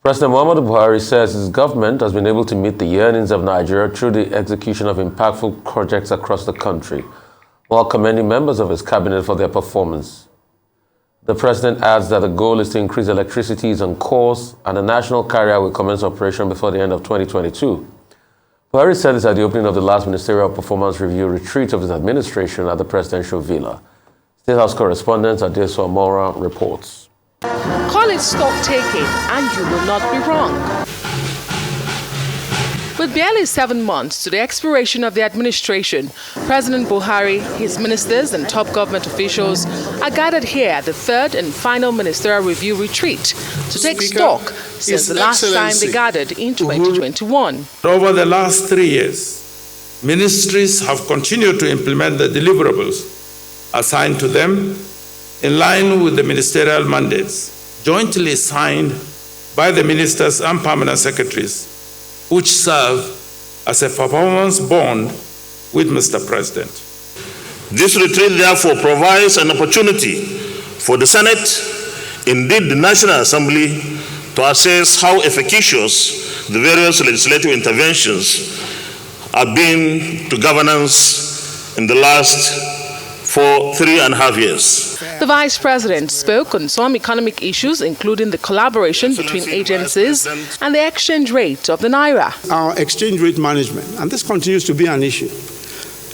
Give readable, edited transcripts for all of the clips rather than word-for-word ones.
President Muhammadu Buhari says his government has been able to meet the yearnings of Nigeria through the execution of impactful projects across the country, while commending members of his cabinet for their performance. The president adds that the goal is to increase electricity is on course and the national carrier will commence operation before the end of 2022. Buhari said this at the opening of the last ministerial performance review retreat of his administration at the presidential villa. State House correspondent Adeso Amora reports. Call it stock taking and you will not be wrong. With barely 7 months to the expiration of the administration, President Buhari, his ministers and top government officials are gathered here at the third and final ministerial review retreat to take stock since the last time they gathered in 2021. Over the last 3 years, ministries have continued to implement the deliverables assigned to them in line with the ministerial mandates jointly signed by the ministers and permanent secretaries, which serve as a performance bond with Mr. President. This retreat therefore provides an opportunity for the Senate, indeed the National Assembly, to assess how efficacious the various legislative interventions have been to governance in the last 3.5 years. The Vice President spoke on some economic issues, including the collaboration between agencies and the exchange rate of the Naira. Our exchange rate management, and this continues to be an issue.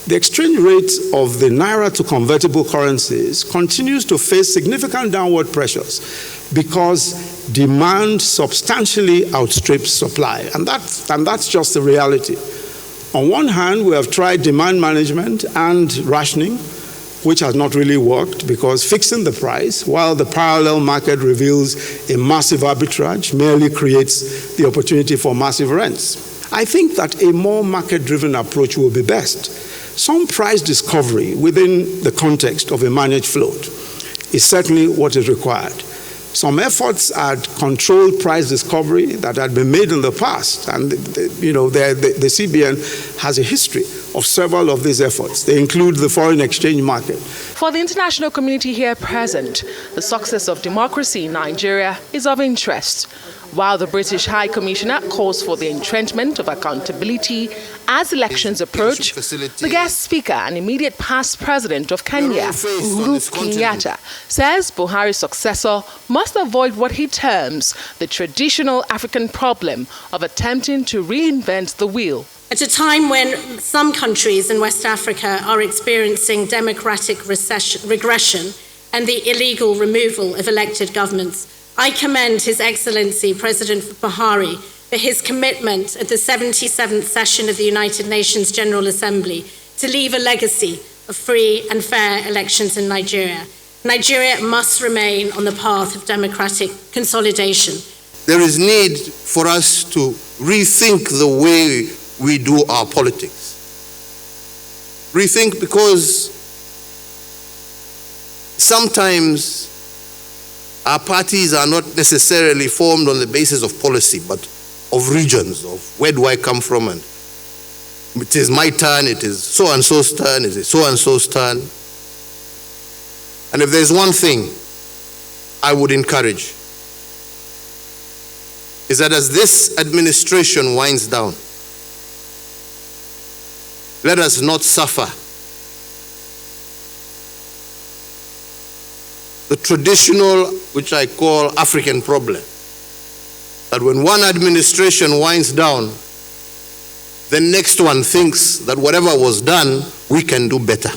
The exchange rate of the Naira to convertible currencies continues to face significant downward pressures because demand substantially outstrips supply, and that's just the reality. On one hand, we have tried demand management and rationing, which has not really worked because fixing the price while the parallel market reveals a massive arbitrage merely creates the opportunity for massive rents. I think that a more market-driven approach will be best. Some price discovery within the context of a managed float is certainly what is required. Some efforts at controlled price discovery that had been made in the past, and the CBN has a history of several of these efforts. They include the foreign exchange market. For the international community here present, the success of democracy in Nigeria is of interest. While the British High Commissioner calls for the entrenchment of accountability as elections approach, the guest speaker and immediate past president of Kenya, Uhuru Kenyatta, says Buhari's successor must avoid what he terms the traditional African problem of attempting to reinvent the wheel. At a time when some countries in West Africa are experiencing democratic regression and the illegal removal of elected governments, I commend His Excellency President Buhari for his commitment at the 77th session of the United Nations General Assembly to leave a legacy of free and fair elections in Nigeria. Nigeria must remain on the path of democratic consolidation. There is need for us to rethink the way we do our politics. Rethink because sometimes our parties are not necessarily formed on the basis of policy, but of regions, of where do I come from, and it is my turn, it is so-and-so's turn, it is so-and-so's turn. And if there's one thing I would encourage, is that as this administration winds down, let us not suffer the traditional, which I call African problem, that when one administration winds down, the next one thinks that whatever was done, we can do better.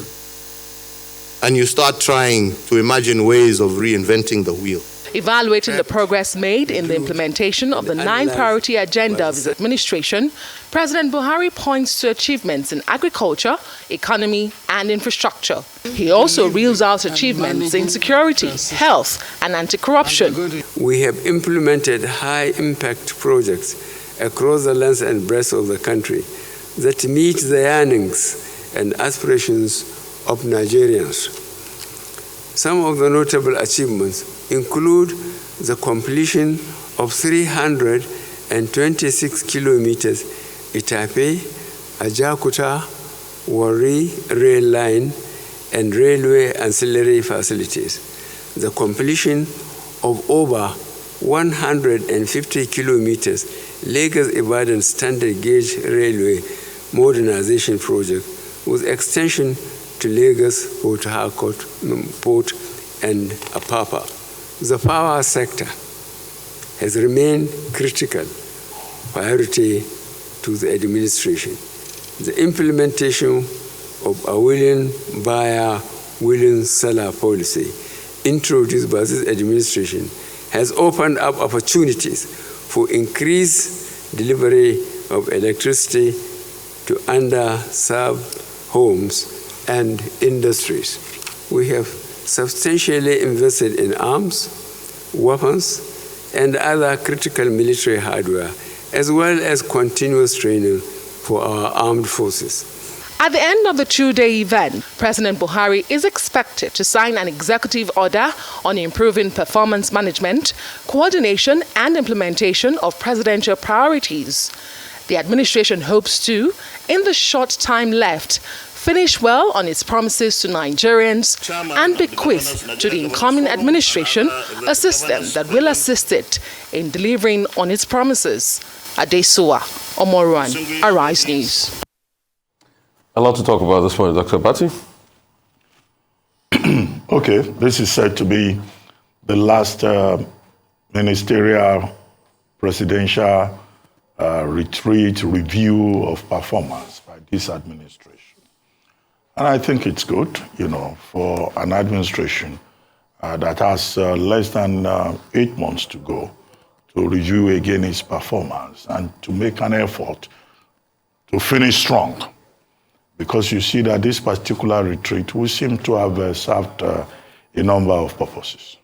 And you start trying to imagine ways of reinventing the wheel. Evaluating the progress made in the implementation of the 9-priority agenda of his administration, President Buhari points to achievements in agriculture, economy, and infrastructure. He also reels out achievements in security, health, and anti-corruption. We have implemented high-impact projects across the length and breadth of the country that meet the yearnings and aspirations of Nigerians. Some of the notable achievements include the completion of 326 kilometers Itape, Ajakuta, Warri rail line and railway ancillary facilities, the completion of over 150 kilometers Lagos-Ibadan standard gauge railway modernization project with extension to Lagos, Port Harcourt, Port and Apapa. The power sector has remained critical priority to the administration. The implementation of a willing buyer, willing seller policy introduced by this administration has opened up opportunities for increased delivery of electricity to underserved homes and industries. We have substantially invested in arms, weapons, and other critical military hardware, as well as continuous training for our armed forces. At the end of the two-day event, President Buhari is expected to sign an executive order on improving performance management, coordination and implementation of presidential priorities. The administration hopes to, in the short time left, finish well on its promises to Nigerians and bequeath to the incoming administration a system that will assist it in delivering on its promises. Adesuwa Omoruan, Arise News. A lot to talk about this morning, Dr. Bati. Okay, this is said to be the last ministerial presidential retreat review of performance by this administration. And I think it's good, for an administration that has less than 8 months to go to review again its performance and to make an effort to finish strong. Because you see that this particular retreat will seem to have served a number of purposes.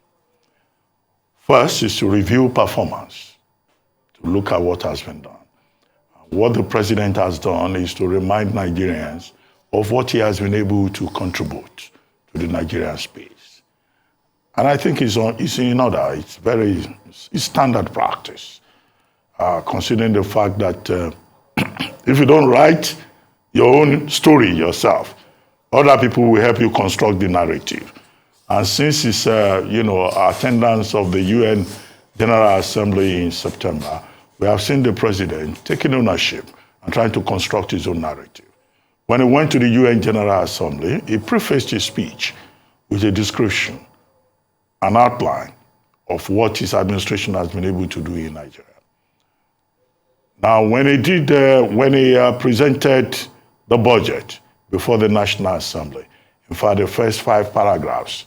First is to review performance, to look at what has been done. What the president has done is to remind Nigerians of what he has been able to contribute to the Nigerian space. And I think it's in order. It's standard practice, considering the fact that if you don't write your own story yourself, other people will help you construct the narrative. And since it's, attendance of the UN General Assembly in September, we have seen the president taking ownership and trying to construct his own narrative. When he went to the UN General Assembly, he prefaced his speech with a description, an outline of what his administration has been able to do in Nigeria. Now, when he presented the budget before the National Assembly, in fact, the first 5 paragraphs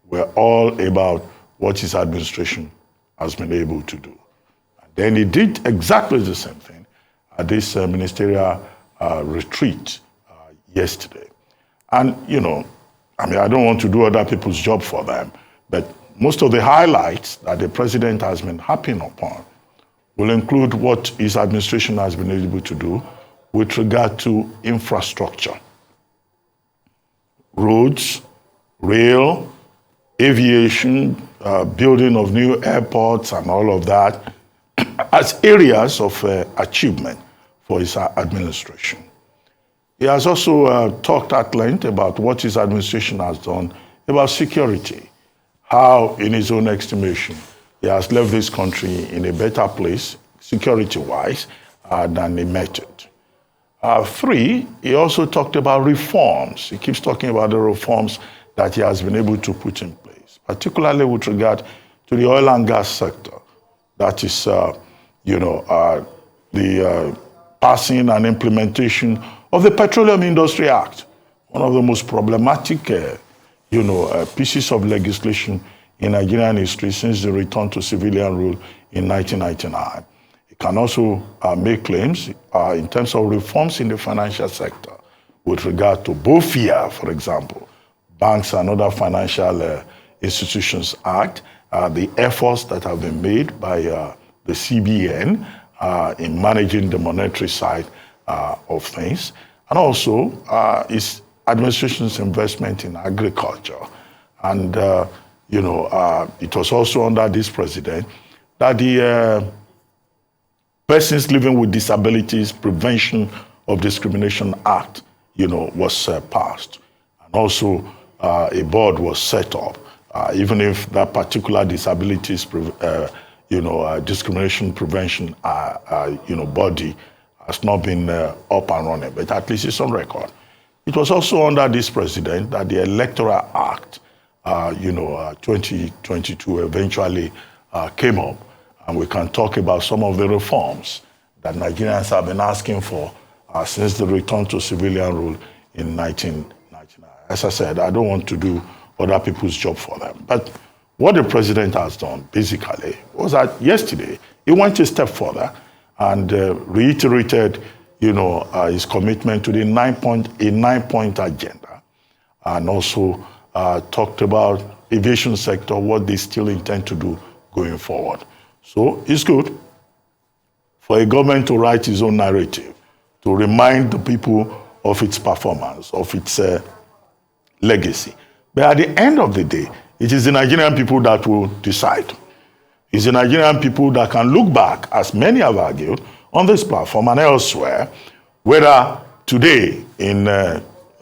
were all about what his administration has been able to do. And then he did exactly the same thing at this ministerial retreat yesterday. And, I don't want to do other people's job for them, but most of the highlights that the president has been harping upon will include what his administration has been able to do with regard to infrastructure, roads, rail, aviation, building of new airports and all of that as areas of achievement for his administration. He has also talked at length about what his administration has done about security, how, in his own estimation, he has left this country in a better place, security-wise, than he met it. 3, he also talked about reforms. He keeps talking about the reforms that he has been able to put in place, particularly with regard to the oil and gas sector. That is, the passing and implementation of the Petroleum Industry Act, one of the most problematic, pieces of legislation in Nigerian history since the return to civilian rule in 1999. It can also make claims in terms of reforms in the financial sector with regard to BOFIA, for example, Banks and Other Financial Institutions Act, the efforts that have been made by the CBN in managing the monetary side of things, and also its administration's investment in agriculture. And, it was also under this president that the Persons Living with Disabilities Prevention of Discrimination Act, was passed. And also a board was set up, even if that particular disabilities discrimination prevention, body has not been up and running, but at least it's on record. It was also under this president that the Electoral Act, 2022 eventually came up, and we can talk about some of the reforms that Nigerians have been asking for since the return to civilian rule in 1999. As I said, I don't want to do other people's job for them. But what the president has done, basically, was that yesterday he went a step further and reiterated, his commitment to the nine-point agenda, and also talked about aviation sector, what they still intend to do going forward. So it's good for a government to write its own narrative, to remind the people of its performance, of its legacy. But at the end of the day, it is the Nigerian people that will decide. It's the Nigerian people that can look back, as many have argued, on this platform and elsewhere, whether today in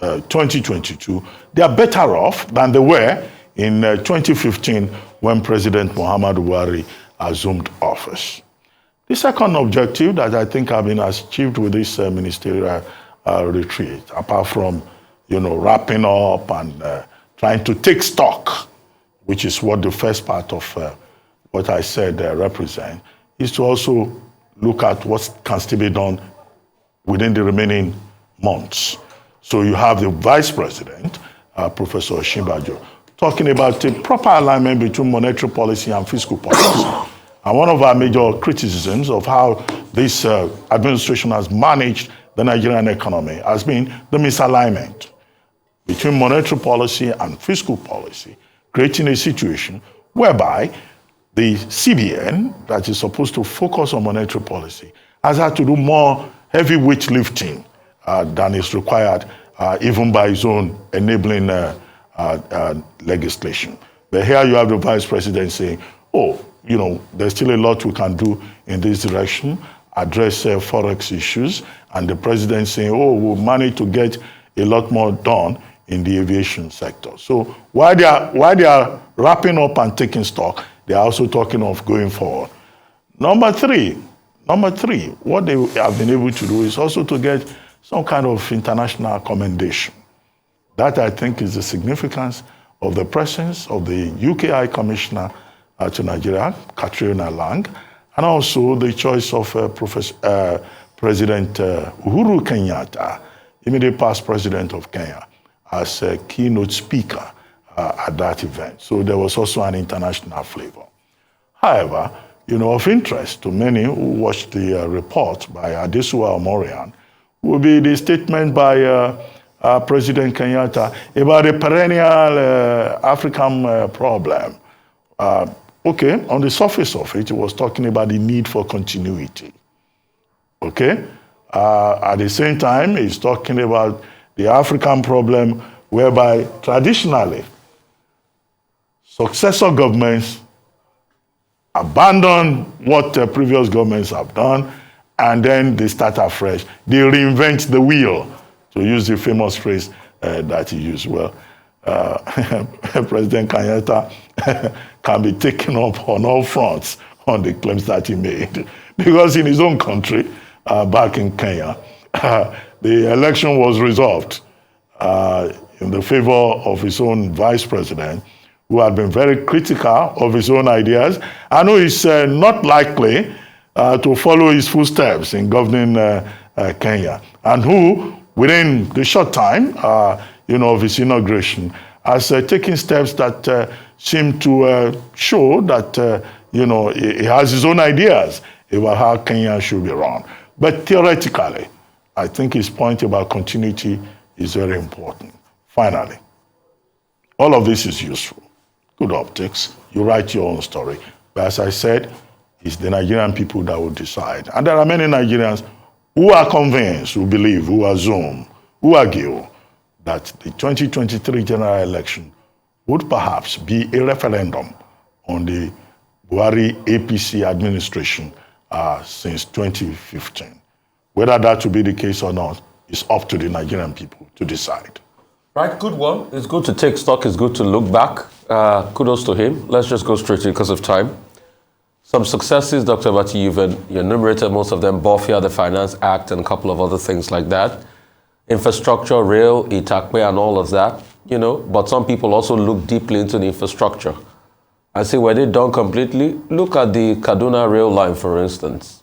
2022, they are better off than they were in 2015 when President Muhammadu Buhari assumed office. The second objective that I think have been achieved with this ministerial retreat, apart from, wrapping up and trying to take stock, which is what the first part of what I said represent, is to also look at what can still be done within the remaining months. So you have the Vice President, Professor Shimbajo, talking about a proper alignment between monetary policy and fiscal policy. And one of our major criticisms of how this administration has managed the Nigerian economy has been the misalignment between monetary policy and fiscal policy, creating a situation whereby the CBN, that is supposed to focus on monetary policy, has had to do more heavyweight lifting than is required even by its own enabling legislation. But here you have the Vice President saying, there's still a lot we can do in this direction, address forex issues, and the President saying, we'll manage to get a lot more done in the aviation sector. So while they are wrapping up and taking stock, they are also talking of going forward. Number three, what they have been able to do is also to get some kind of international commendation. That, I think, is the significance of the presence of the UK High Commissioner to Nigeria, Katrina Lang, and also the choice of President Uhuru Kenyatta, immediate past president of Kenya, as a keynote speaker at that event. So there was also an international flavor. However, of interest to many who watched the report by Adesua Omorian will be the statement by President Kenyatta about a perennial African problem. Okay, on the surface of it, he was talking about the need for continuity. Okay? At the same time, he's talking about the African problem whereby traditionally successor governments abandon what previous governments have done, and then they start afresh. They reinvent the wheel, to use the famous phrase that he used. Well, President Kenyatta can be taken up on all fronts on the claims that he made. Because in his own country, back in Kenya, the election was resolved in the favor of his own vice president, who had been very critical of his own ideas, and who is not likely to follow his footsteps in governing Kenya, and who, within the short time of his inauguration, has taken steps that seem to show that he has his own ideas about how Kenya should be run. But theoretically, I think his point about continuity is very important. Finally, all of this is useful. Good optics. You write your own story. But as I said, it's the Nigerian people that will decide. And there are many Nigerians who are convinced, who believe, who assume, who argue that the 2023 general election would perhaps be a referendum on the Buhari APC administration since 2015. Whether that will be the case or not is up to the Nigerian people to decide. Right, good one. It's good to take stock. It's good to look back. Kudos to him. Let's just go straight to it because of time. Some successes, Dr. Bati, you've enumerated most of them, Bofia, the Finance Act, and a couple of other things like that. Infrastructure, rail, Itakwe, and all of that, but some people also look deeply into the infrastructure. I say, were they done completely? Look at the Kaduna rail line, for instance.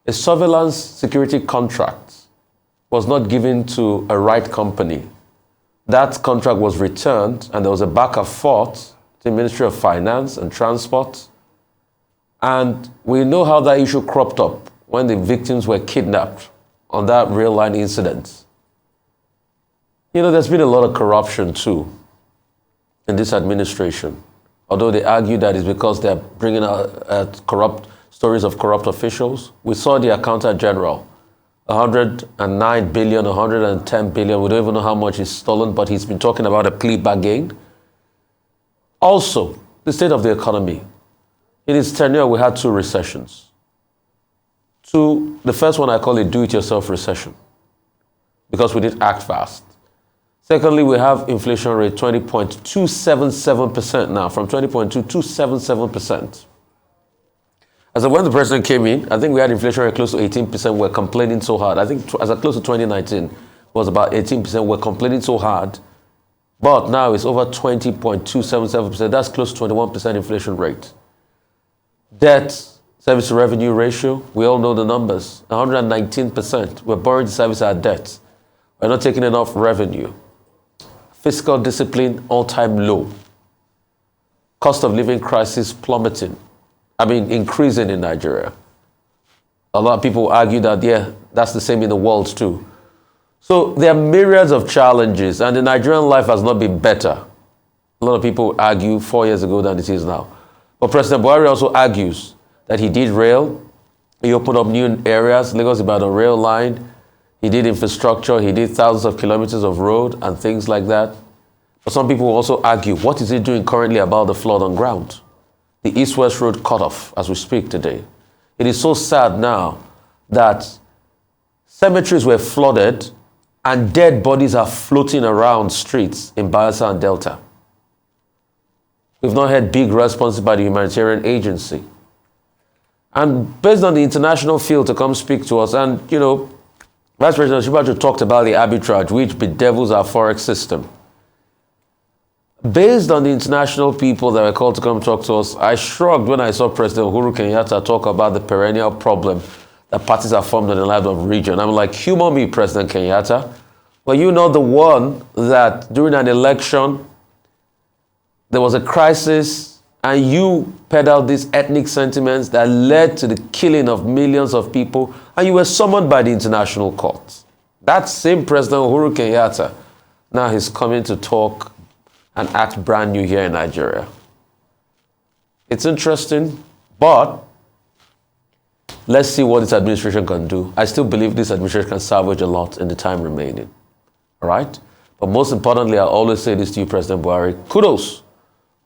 A surveillance security contract was not given to a right company. That contract was returned, and there was a back and forth to the Ministry of Finance and Transport. And we know how that issue cropped up when the victims were kidnapped on that rail line incident. There's been a lot of corruption too in this administration. Although they argue that it's because they're bringing out corrupt stories of corrupt officials. We saw the Accountant General, 109 billion, 110 billion. We don't even know how much is stolen, but he's been talking about a plea bargain. Also, the state of the economy. In his tenure, we had 2 recessions. The first one I call a do-it-yourself recession because we didn't act fast. Secondly, we have inflation rate 20.277% now, from 20.2 to 277%. As of when the president came in, I think we had inflation rate close to 18%. We're complaining so hard. I think as of close to 2019, it was about 18%. We're complaining so hard. But now it's over 20.277%. That's close to 21% inflation rate. Debt service to revenue ratio, we all know the numbers, 119%. We're borrowing to service our debt. We're not taking enough revenue. Fiscal discipline, all-time low. Cost of living crisis plummeting. Increasing in Nigeria. A lot of people argue that, that's the same in the world too. So there are myriads of challenges, and the Nigerian life has not been better. A lot of people argue 4 years ago than it is now. But President Buhari also argues that he did rail, he opened up new areas, Lagos-Ibadan rail line, he did infrastructure, he did thousands of kilometers of road and things like that. But some people also argue, what is he doing currently about the flood on ground? The East-West Road cut off as we speak today. It is so sad now that cemeteries were flooded and dead bodies are floating around streets in Bayelsa and Delta. We've not had big responses by the humanitarian agency. And based on the international field to come speak to us, and Vice President Shibaju talked about the arbitrage, which bedevils our forex system. Based on the international people that were called to come talk to us, I shrugged when I saw President Uhuru Kenyatta talk about the perennial problem that parties are formed in the life of the region. I'm like, humor me, President Kenyatta. Well, you know the one that during an election, there was a crisis and you peddled these ethnic sentiments that led to the killing of millions of people, and you were summoned by the international court. That same President Uhuru Kenyatta, now he's coming to talk and act brand new here in Nigeria. It's interesting, but let's see what this administration can do. I still believe this administration can salvage a lot in the time remaining. All right? But most importantly, I always say this to you, President Buhari, kudos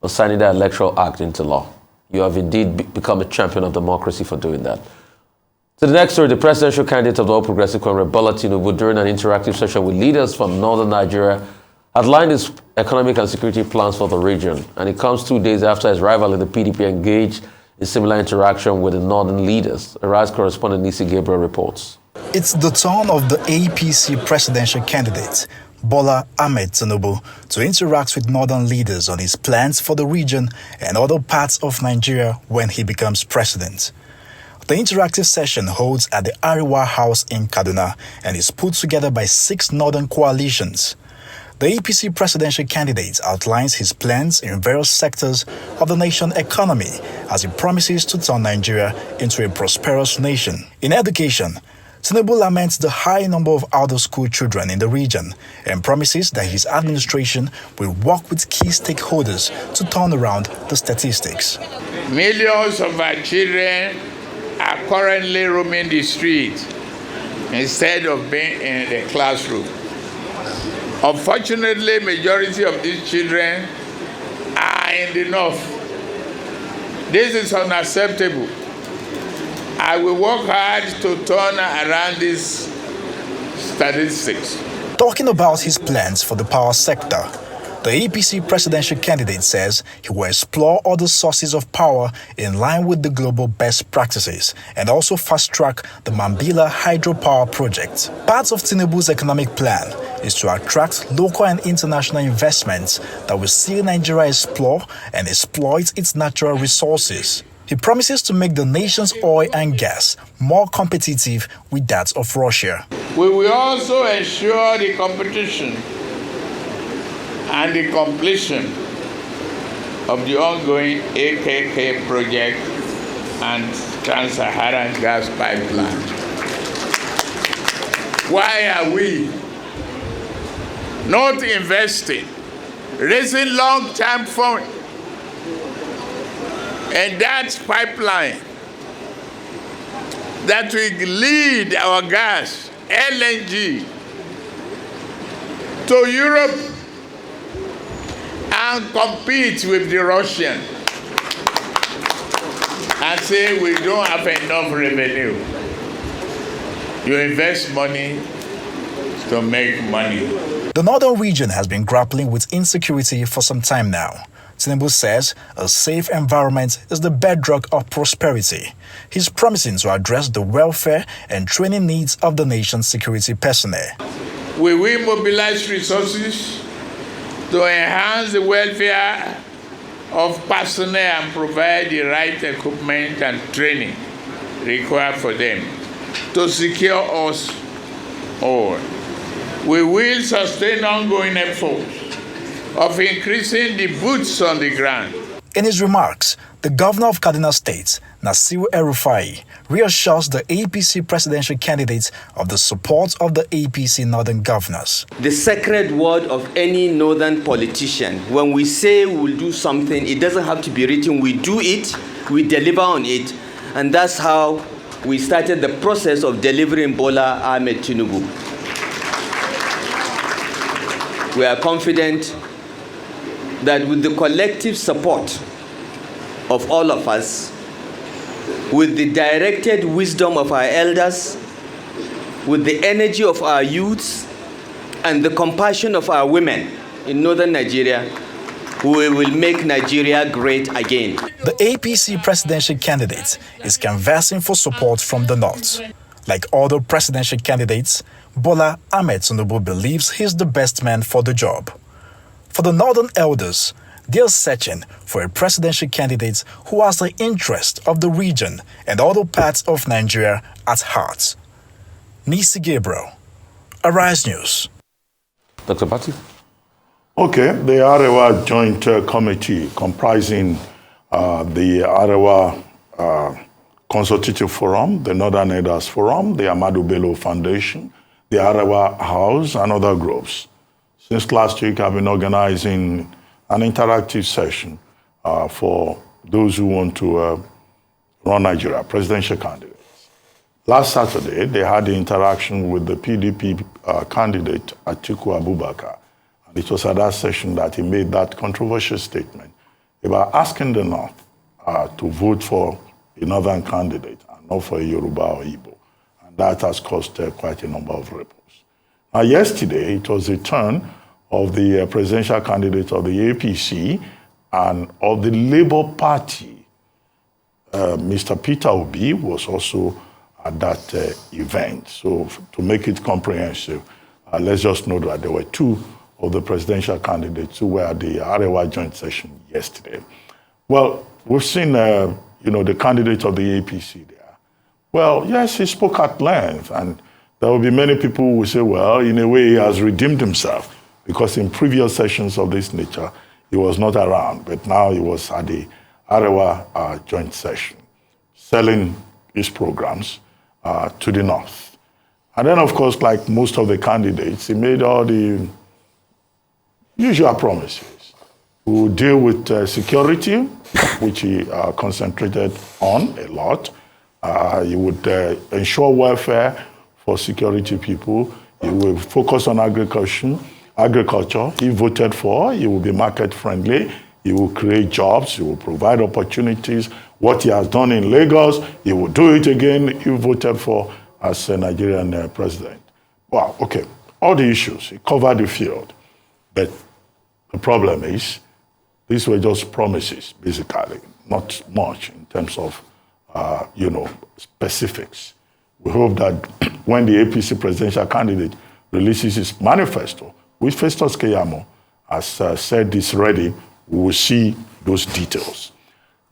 for signing the Electoral Act into law. You have indeed become a champion of democracy for doing that. To the next story, the presidential candidate of the All Progressive Congress, Bola Tinubu, during an interactive session with leaders from northern Nigeria, outlined his economic and security plans for the region. And it comes 2 days after his rival in the PDP engaged in similar interaction with the northern leaders. Arise correspondent Nisi Gabriel reports. It's the turn of the APC presidential candidate, Bola Ahmed Tinubu, to interact with northern leaders on his plans for the region and other parts of Nigeria when he becomes president. The interactive session holds at the Ariwa House in Kaduna and is put together by 6 northern coalitions. The APC presidential candidate outlines his plans in various sectors of the nation's economy as he promises to turn Nigeria into a prosperous nation. In education, Tinubu laments the high number of out-of-school children in the region and promises that his administration will work with key stakeholders to turn around the statistics. Millions of our children are currently roaming the streets instead of being in the classroom. Unfortunately, majority of these children are in the north. This is unacceptable. I will work hard to turn around these statistics. Talking about his plans for the power sector, The APC presidential candidate says he will explore other sources of power in line with the global best practices and also fast-track the Mambila hydropower project. Part of Tinubu's economic plan is to attract local and international investments that will see Nigeria explore and exploit its natural resources. He promises to make the nation's oil and gas more competitive with that of Russia. We will also ensure the competition and the completion of the ongoing AKK project and Trans-Saharan gas pipeline. Why are we not investing, raising long-term funds and that pipeline that will lead our gas, LNG, to Europe and compete with the Russian and say we don't have enough revenue? You invest money to make money. The northern region has been grappling with insecurity for some time now. Tinubu says a safe environment is the bedrock of prosperity. He's promising to address the welfare and training needs of the nation's security personnel. We will mobilize resources to enhance the welfare of personnel and provide the right equipment and training required for them to secure us all. We will sustain ongoing efforts of increasing the boots on the ground. In his remarks, the governor of Kaduna State, Nasir El-Rufai, reassures the APC presidential candidate of the support of the APC northern governors. The sacred word of any northern politician, when we say we will do something, it doesn't have to be written. We do it, we deliver on it, and that's how we started the process of delivering Bola Ahmed Tinubu. We are confident that with the collective support of all of us, with the directed wisdom of our elders, with the energy of our youths, and the compassion of our women in northern Nigeria, we will make Nigeria great again. The APC presidential candidate is canvassing for support from the north. Like other presidential candidates, Bola Ahmed Tinubu believes he's the best man for the job. For the northern elders, they are searching for a presidential candidate who has the interest of the region and other parts of Nigeria at heart. Nisi Gabriel, Arise News. Dr. Bati? Okay, the Arewa Joint Committee comprising the Arewa Consultative Forum, the Northern Elders Forum, the Ahmadu Bello Foundation, the Arewa House, and other groups. Since last week, I've been organizing an interactive session for those who want to run Nigeria, presidential candidates. Last Saturday, they had the interaction with the PDP candidate, Atiku Abubakar. And it was at that session that he made that controversial statement about asking the North to vote for a Northern candidate and not for a Yoruba or Igbo. And that has caused quite a number of ripples. Now, yesterday, it was the turn of the presidential candidate of the APC and of the Labour Party. Mr. Peter Obi was also at that event. So to make it comprehensive, let's just note that there were two of the presidential candidates who were at the Arewa joint session yesterday. Well, we've seen, the candidate of the APC there. Well, yes, he spoke at length, and there will be many people who will say, well, in a way, he has redeemed himself, because in previous sessions of this nature, he was not around, but now he was at the Arewa joint session, selling his programs to the North. And then, of course, like most of the candidates, he made all the usual promises. He would deal with security, which he concentrated on a lot. He would ensure welfare for security people. He will focus on agriculture. He voted for. He will be market friendly. He will create jobs. He will provide opportunities. What he has done in Lagos, he will do it again. He voted for as a Nigerian president. Wow, okay. All the issues, he covered the field. But The problem is, these were just promises, basically, not much in terms of, specifics. We hope that when the APC presidential candidate releases his manifesto, which Festus Keyamo has said is ready, we will see those details.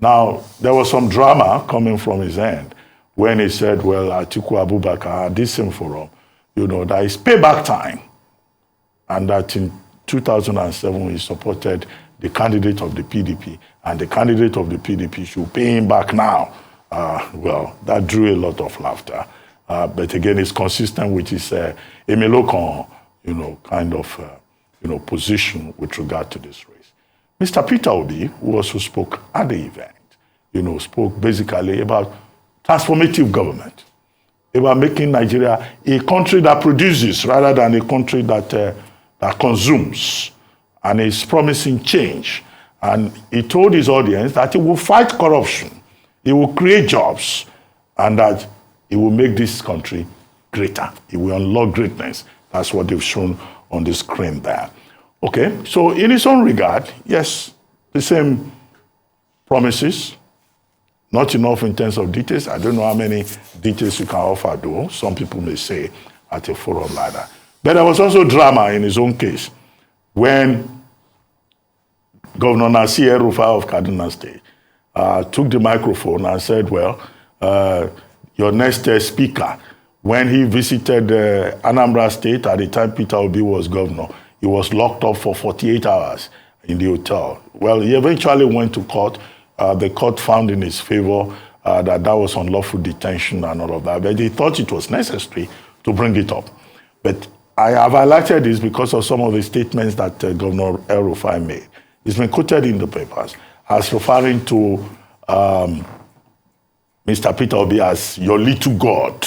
Now, there was some drama coming from his end when he said, well, Atiku Abubakar, this same forum, that is payback time, and that in 2007 he supported the candidate of the PDP, and the candidate of the PDP should pay him back now. Well, that drew a lot of laughter. But again, it's consistent with his Emelokon, position with regard to this race. Mr. Peter Obi, who also spoke at the event, spoke basically about transformative government, about making Nigeria a country that produces rather than a country that consumes, and is promising change. And he told his audience that he will fight corruption, he will create jobs, and that he will make this country greater. He will unlock greatness. That's what they've shown on the screen there. Okay, so in his own regard, yes, the same promises, not enough in terms of details. I don't know how many details you can offer, though. Some people may say at a forum like that. But there was also drama in his own case when Governor Nasir El-Rufai of Kaduna State took the microphone and said, well, your next speaker, when he visited Anambra State at the time Peter Obi was governor, he was locked up for 48 hours in the hotel. Well, he eventually went to court. The court found in his favor that was unlawful detention and all of that, but he thought it was necessary to bring it up. But I have highlighted this because of some of the statements that Governor El-Rufai made. It's been quoted in the papers as referring to Mr. Peter Obi as your little God,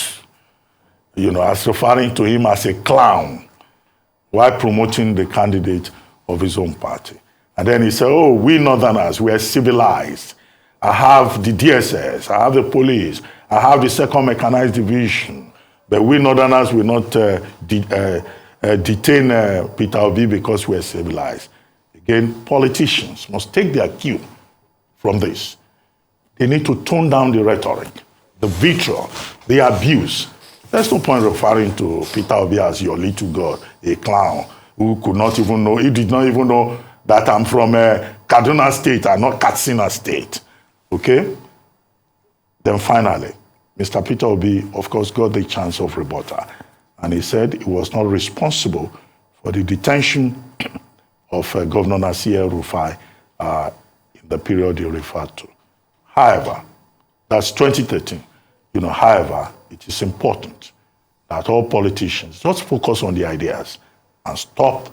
as referring to him as a clown while promoting the candidate of his own party. And then he said, oh, we Northerners, we are civilized. I have the DSS, I have the police, I have the 2nd Mechanized Division, but we Northerners will not detain Peter Obi because we are civilized. Again, politicians must take their cue from this. They need to tone down the rhetoric, the vitriol, the abuse. There's no point referring to Peter Obi as your little God, a clown who could not even know, he did not even know that I'm from Kaduna State and not Katsina State. Okay? Then finally, Mr. Peter Obi, of course, got the chance of rebuttal. And he said he was not responsible for the detention of Governor Nasir El-Rufai in the period he referred to. However, that's 2013. However, it is important that all politicians just focus on the ideas and stop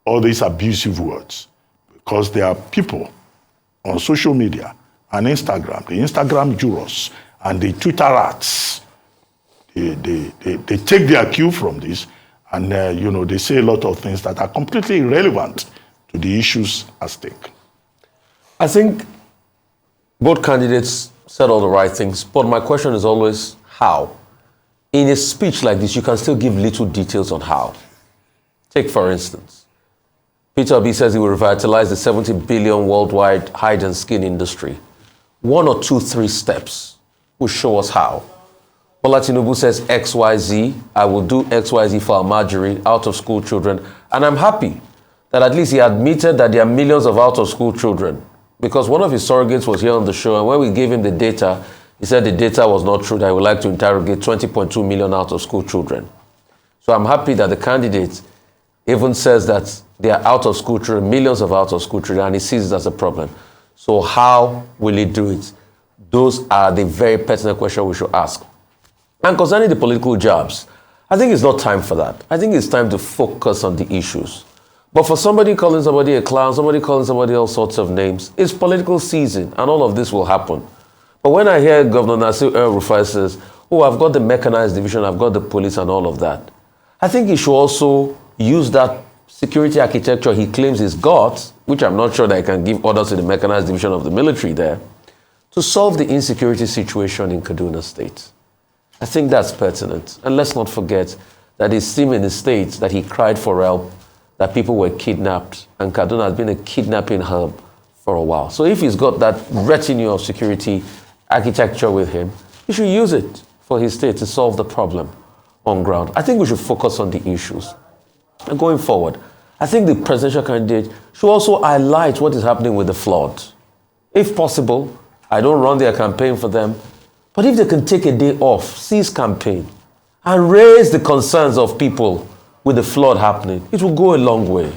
all these abusive words, because there are people on social media and Instagram, the Instagram jurors and the Twitter rats, they take their cue from this, and they say a lot of things that are completely irrelevant to the issues at stake. I think both candidates said all the right things, but my question is always how. In a speech like this, you can still give little details on how. Take, for instance, Peter Obi says he will revitalize the 70 billion worldwide hide and skin industry. 1 or 2, 3 steps will show us how. Bola Tinubu says XYZ, I will do XYZ for Marjorie, out-of-school children, and I'm happy that at least he admitted that there are millions of out-of-school children, because one of his surrogates was here on the show, and when we gave him the data, he said the data was not true, that he would like to interrogate 20.2 million out-of-school children. So I'm happy that the candidate even says that there are out-of-school children, millions of out-of-school children, and he sees it as a problem. So how will he do it? Those are the very pertinent questions we should ask. And concerning the political jobs, I think it's not time for that. I think it's time to focus on the issues. But for somebody calling somebody a clown, somebody calling somebody all sorts of names, it's political season, and all of this will happen. But when I hear Governor Nasir El-Rufai says, oh, I've got the mechanized division, I've got the police and all of that, I think he should also use that security architecture he claims he's got, which I'm not sure that he can give orders to the mechanized division of the military there, to solve the insecurity situation in Kaduna State. I think that's pertinent. And let's not forget that it's him in the state that he cried for help that people were kidnapped, and Kaduna has been a kidnapping hub for a while. So if he's got that retinue of security architecture with him, he should use it for his state to solve the problem on ground. I think we should focus on the issues. And going forward, I think the presidential candidate should also highlight what is happening with the flood. If possible, I don't run their campaign for them, but if they can take a day off, cease campaign, and raise the concerns of people with the flood happening, it will go a long way.